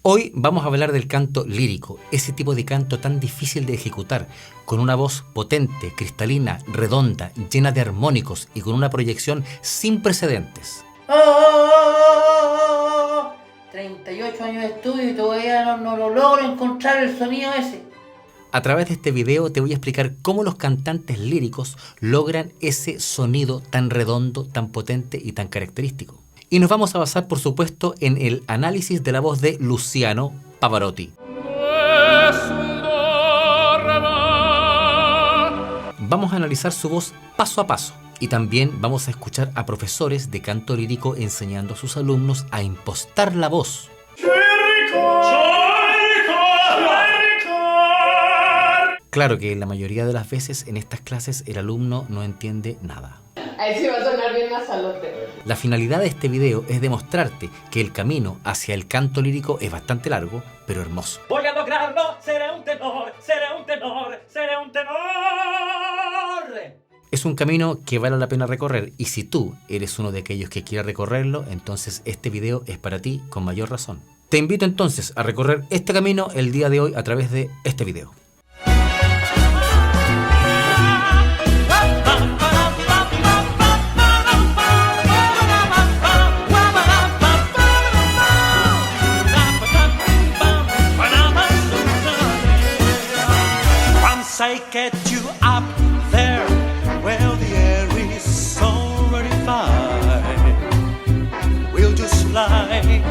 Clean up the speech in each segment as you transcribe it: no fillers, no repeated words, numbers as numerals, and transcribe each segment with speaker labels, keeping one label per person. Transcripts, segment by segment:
Speaker 1: Hoy vamos a hablar del canto lírico, ese tipo de canto tan difícil de ejecutar, con una voz potente, cristalina, redonda, llena de armónicos y con una proyección sin precedentes.
Speaker 2: 38 años de estudio y todavía no lo logro encontrar el sonido ese.
Speaker 1: A través de este video te voy a explicar cómo los cantantes líricos logran ese sonido tan redondo, tan potente y tan característico. Y nos vamos a basar, por supuesto, en el análisis de la voz de Luciano Pavarotti. Vamos a analizar su voz paso a paso y también vamos a escuchar a profesores de canto lírico enseñando a sus alumnos a impostar la voz. Claro que la mayoría de las veces en estas clases el alumno no entiende nada.
Speaker 3: Ahí sí va a sonar bien Mazalote.
Speaker 1: La finalidad de este video es demostrarte que el camino hacia el canto lírico es bastante largo, pero hermoso.
Speaker 4: Voy a lograrlo, seré un tenor, seré un tenor, seré un tenor.
Speaker 1: Es un camino que vale la pena recorrer y si tú eres uno de aquellos que quiere recorrerlo, entonces este video es para ti con mayor razón. Te invito entonces a recorrer este camino el día de hoy a través de este video.
Speaker 4: I get you up there where the air is so rarefied. We'll just fly.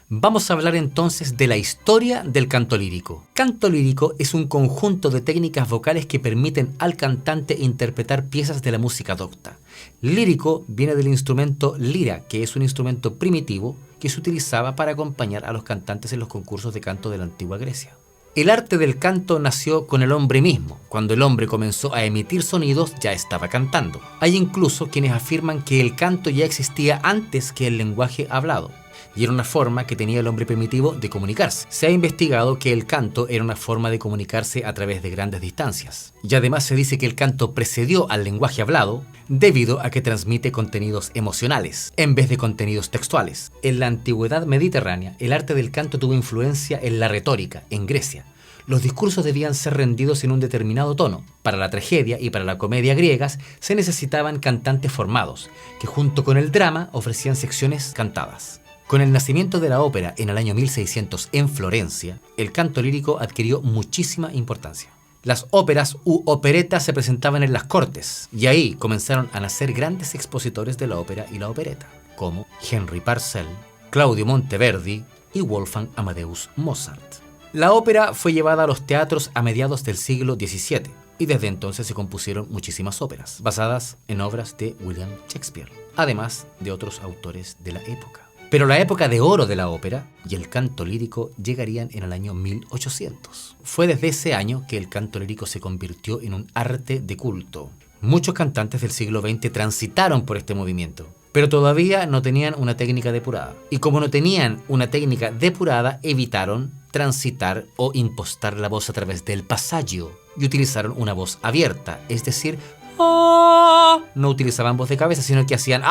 Speaker 1: Vamos a hablar entonces de la historia del canto lírico. Canto lírico es un conjunto de técnicas vocales que permiten al cantante interpretar piezas de la música docta. Lírico viene del instrumento lira, que es un instrumento primitivo que se utilizaba para acompañar a los cantantes en los concursos de canto de la antigua Grecia. El arte del canto nació con el hombre mismo. Cuando el hombre comenzó a emitir sonidos, ya estaba cantando. Hay incluso quienes afirman que el canto ya existía antes que el lenguaje hablado, y era una forma que tenía el hombre primitivo de comunicarse. Se ha investigado que el canto era una forma de comunicarse a través de grandes distancias. Y además se dice que el canto precedió al lenguaje hablado debido a que transmite contenidos emocionales en vez de contenidos textuales. En la antigüedad mediterránea, el arte del canto tuvo influencia en la retórica, en Grecia. Los discursos debían ser rendidos en un determinado tono. Para la tragedia y para la comedia griegas se necesitaban cantantes formados, que junto con el drama ofrecían secciones cantadas. Con el nacimiento de la ópera en el año 1600 en Florencia, el canto lírico adquirió muchísima importancia. Las óperas u operetas se presentaban en las cortes, y ahí comenzaron a nacer grandes expositores de la ópera y la opereta, como Henry Purcell, Claudio Monteverdi y Wolfgang Amadeus Mozart. La ópera fue llevada a los teatros a mediados del siglo XVII, y desde entonces se compusieron muchísimas óperas, basadas en obras de William Shakespeare, además de otros autores de la época. Pero la época de oro de la ópera y el canto lírico llegarían en el año 1800. Fue desde ese año que el canto lírico se convirtió en un arte de culto. Muchos cantantes del siglo XX transitaron por este movimiento, pero todavía no tenían una técnica depurada. Y como no tenían una técnica depurada, evitaron transitar o impostar la voz a través del pasaggio y utilizaron una voz abierta, es decir, no utilizaban voz de cabeza, sino que hacían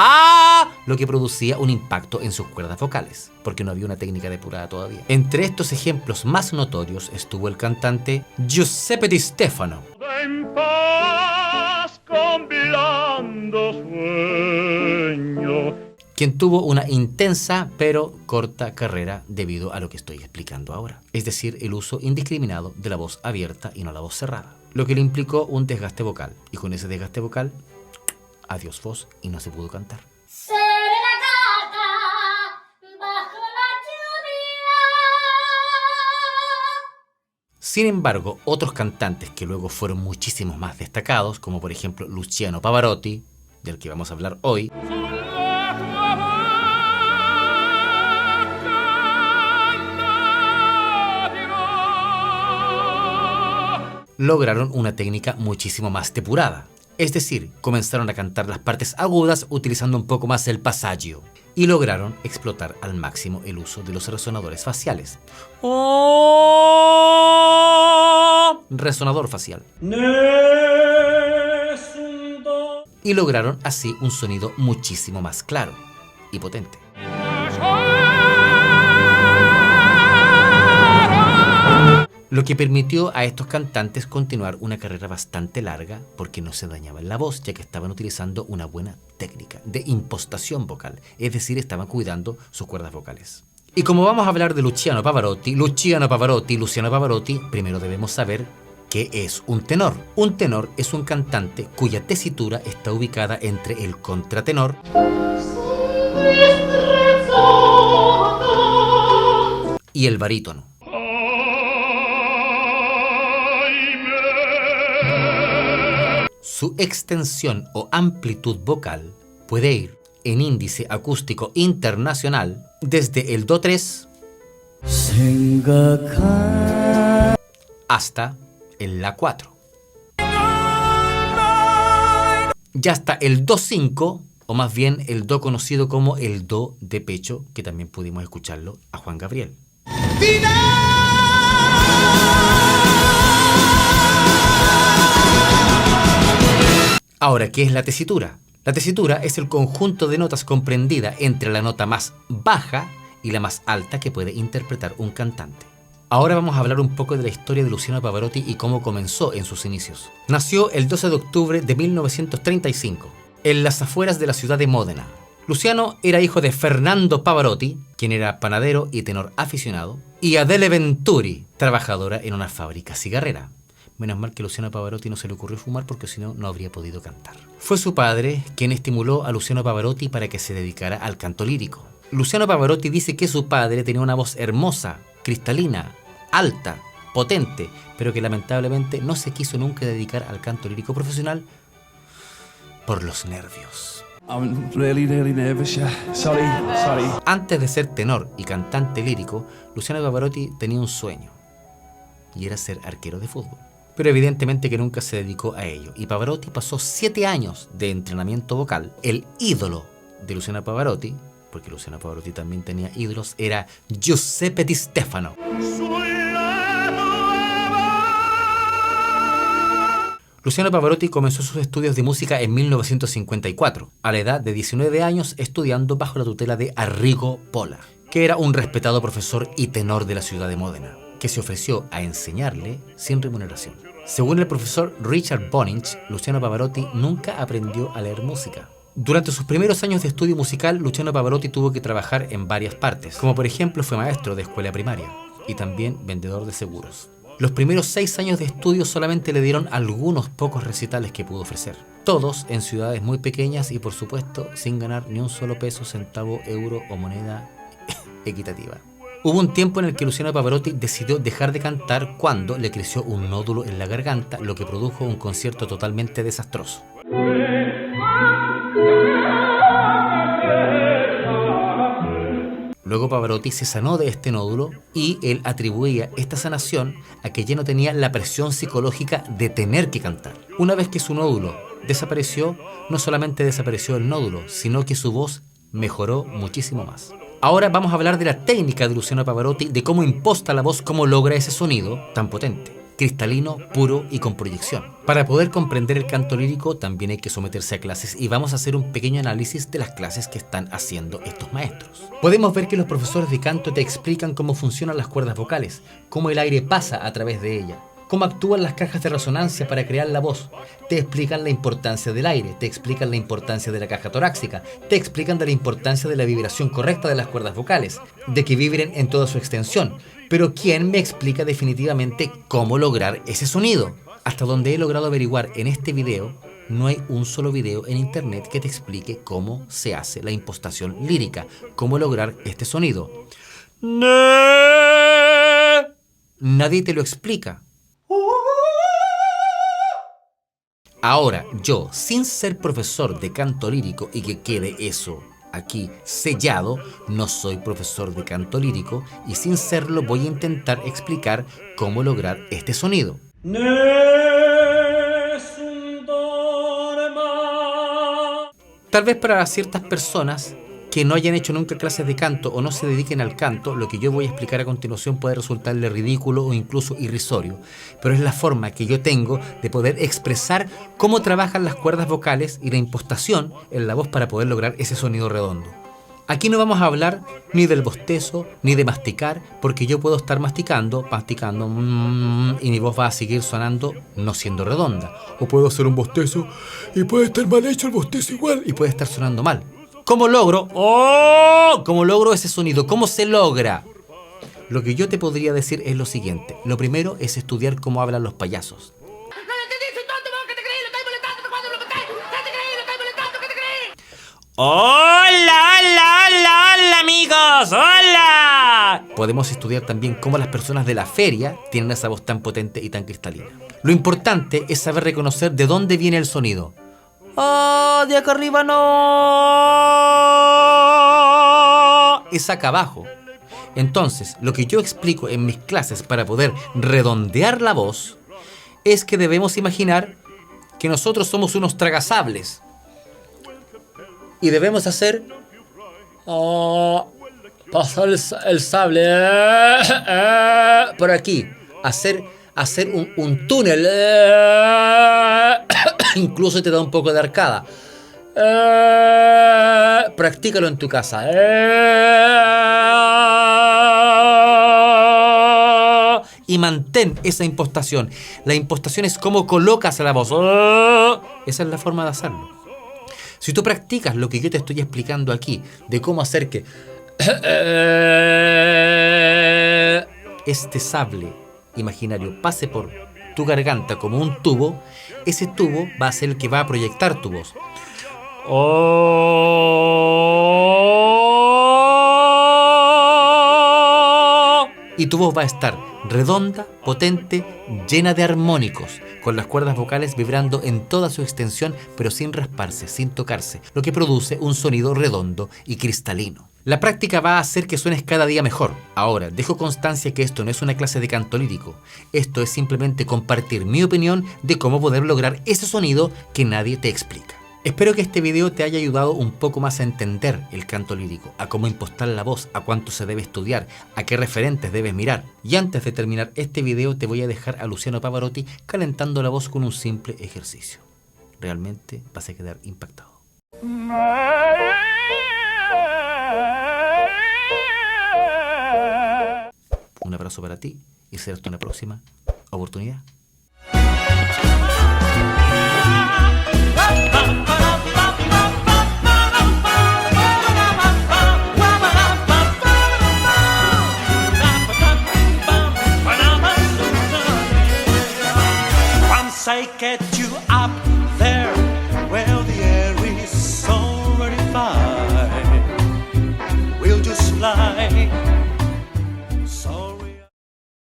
Speaker 1: lo que producía un impacto en sus cuerdas vocales, porque no había una técnica depurada todavía. Entre estos ejemplos más notorios estuvo el cantante Giuseppe Di Stefano, quien tuvo una intensa pero corta carrera debido a lo que estoy explicando ahora, es decir, el uso indiscriminado de la voz abierta y no la voz cerrada, lo que le implicó un desgaste vocal, y con ese desgaste vocal, adiós voz y no se pudo cantar. Sin embargo, otros cantantes que luego fueron muchísimos más destacados, como por ejemplo Luciano Pavarotti, del que vamos a hablar hoy, lograron una técnica muchísimo más depurada. Es decir, comenzaron a cantar las partes agudas utilizando un poco más el pasaggio y lograron explotar al máximo el uso de los resonadores faciales. Resonador facial. Y lograron así un sonido muchísimo más claro y potente. lo que permitió a estos cantantes continuar una carrera bastante larga porque no se dañaban la voz, ya que estaban utilizando una buena técnica de impostación vocal, es decir, estaban cuidando sus cuerdas vocales. Y como vamos a hablar de Luciano Pavarotti, primero debemos saber qué es un tenor. Un tenor es un cantante cuya tesitura está ubicada entre el contratenor y el barítono. Su extensión o amplitud vocal puede ir en índice acústico internacional desde el Do3 hasta el La4. Ya hasta el Do5, o más bien el Do conocido como el Do de pecho, que también pudimos escucharlo a Juan Gabriel. Ahora, ¿qué es la tesitura? La tesitura es el conjunto de notas comprendida entre la nota más baja y la más alta que puede interpretar un cantante. Ahora vamos a hablar un poco de la historia de Luciano Pavarotti y cómo comenzó en sus inicios. Nació el 12 de octubre de 1935, en las afueras de la ciudad de Módena. Luciano era hijo de Fernando Pavarotti, quien era panadero y tenor aficionado, y Adele Venturi, trabajadora en una fábrica cigarrera. Menos mal que a Luciano Pavarotti no se le ocurrió fumar porque si no, no habría podido cantar. Fue su padre quien estimuló a Luciano Pavarotti para que se dedicara al canto lírico. Luciano Pavarotti dice que su padre tenía una voz hermosa, cristalina, alta, potente, pero que lamentablemente no se quiso nunca dedicar al canto lírico profesional por los nervios.
Speaker 5: I'm really nervous, yeah. Sorry.
Speaker 1: Antes de ser tenor y cantante lírico, Luciano Pavarotti tenía un sueño, y era ser arquero de fútbol. Pero evidentemente que nunca se dedicó a ello, y Pavarotti pasó 7 años de entrenamiento vocal. El ídolo de Luciano Pavarotti, porque Luciano Pavarotti también tenía ídolos, era Giuseppe Di Stefano. Luciano Pavarotti comenzó sus estudios de música en 1954, a la edad de 19 años, estudiando bajo la tutela de Arrigo Pola, que era un respetado profesor y tenor de la ciudad de Módena, que se ofreció a enseñarle sin remuneración. Según el profesor Richard Bonich, Luciano Pavarotti nunca aprendió a leer música. Durante sus primeros años de estudio musical, Luciano Pavarotti tuvo que trabajar en varias partes, como por ejemplo fue maestro de escuela primaria y también vendedor de seguros. Los primeros 6 años de estudio solamente le dieron algunos pocos recitales que pudo ofrecer, todos en ciudades muy pequeñas y por supuesto sin ganar ni un solo peso, centavo, euro o moneda equitativa. Hubo un tiempo en el que Luciano Pavarotti decidió dejar de cantar cuando le creció un nódulo en la garganta, lo que produjo un concierto totalmente desastroso. Luego Pavarotti se sanó de este nódulo y él atribuía esta sanación a que ya no tenía la presión psicológica de tener que cantar. Una vez que su nódulo desapareció, no solamente desapareció el nódulo, sino que su voz mejoró muchísimo más. Ahora vamos a hablar de la técnica de Luciano Pavarotti, de cómo imposta la voz, cómo logra ese sonido tan potente, cristalino, puro y con proyección. Para poder comprender el canto lírico también hay que someterse a clases y vamos a hacer un pequeño análisis de las clases que están haciendo estos maestros. Podemos ver que los profesores de canto te explican cómo funcionan las cuerdas vocales, cómo el aire pasa a través de ellas, cómo actúan las cajas de resonancia para crear la voz. Te explican la importancia del aire, te explican la importancia de la caja torácica, te explican de la importancia de la vibración correcta de las cuerdas vocales, de que vibren en toda su extensión. Pero ¿quién me explica definitivamente cómo lograr ese sonido? Hasta donde he logrado averiguar en este video, no hay un solo video en internet que te explique cómo se hace la impostación lírica, cómo lograr este sonido. Nadie te lo explica. Ahora, yo, sin ser profesor de canto lírico y que quede eso aquí sellado, no soy profesor de canto lírico y sin serlo voy a intentar explicar cómo lograr este sonido. Tal vez para ciertas personas que no hayan hecho nunca clases de canto o no se dediquen al canto, lo que yo voy a explicar a continuación puede resultarle ridículo o incluso irrisorio, pero es la forma que yo tengo de poder expresar cómo trabajan las cuerdas vocales y la impostación en la voz para poder lograr ese sonido redondo. Aquí no vamos a hablar ni del bostezo, ni de masticar, porque yo puedo estar masticando, y mi voz va a seguir sonando no siendo redonda. O puedo hacer un bostezo y puede estar mal hecho el bostezo igual y puede estar sonando mal. ¿Cómo logro? ¿Cómo logro ese sonido? ¿Cómo se logra? Lo que yo te podría decir es lo siguiente. Lo primero es estudiar cómo hablan los payasos. ¡Hola, amigos! ¡Hola! Podemos estudiar también cómo las personas de la feria tienen esa voz tan potente y tan cristalina. Lo importante es saber reconocer de dónde viene el sonido. ¡Oh, de acá arriba no! Es acá abajo. Entonces, lo que yo explico en mis clases para poder redondear la voz es que debemos imaginar que nosotros somos unos tragasables. Y debemos hacer... pasar el sable por aquí. Hacer un túnel. Incluso te da un poco de arcada. Practícalo en tu casa. Y mantén esa impostación. La impostación es cómo colocas la voz. Esa es la forma de hacerlo. Si tú practicas lo que yo te estoy explicando aquí, de cómo hacer que este sable imaginario pase por tu garganta como un tubo, ese tubo va a ser el que va a proyectar tu voz. Y tu voz va a estar redonda, potente, llena de armónicos, con las cuerdas vocales vibrando en toda su extensión, pero sin rasparse, sin tocarse, lo que produce un sonido redondo y cristalino. La práctica va a hacer que suenes cada día mejor. Ahora, dejo constancia que esto no es una clase de canto lírico. Esto es simplemente compartir mi opinión de cómo poder lograr ese sonido que nadie te explica. Espero que este video te haya ayudado un poco más a entender el canto lírico, a cómo impostar la voz, a cuánto se debe estudiar, a qué referentes debes mirar. Y antes de terminar este video te voy a dejar a Luciano Pavarotti calentando la voz con un simple ejercicio. Realmente vas a quedar impactado. Un abrazo para ti y será hasta una próxima oportunidad.
Speaker 4: I get you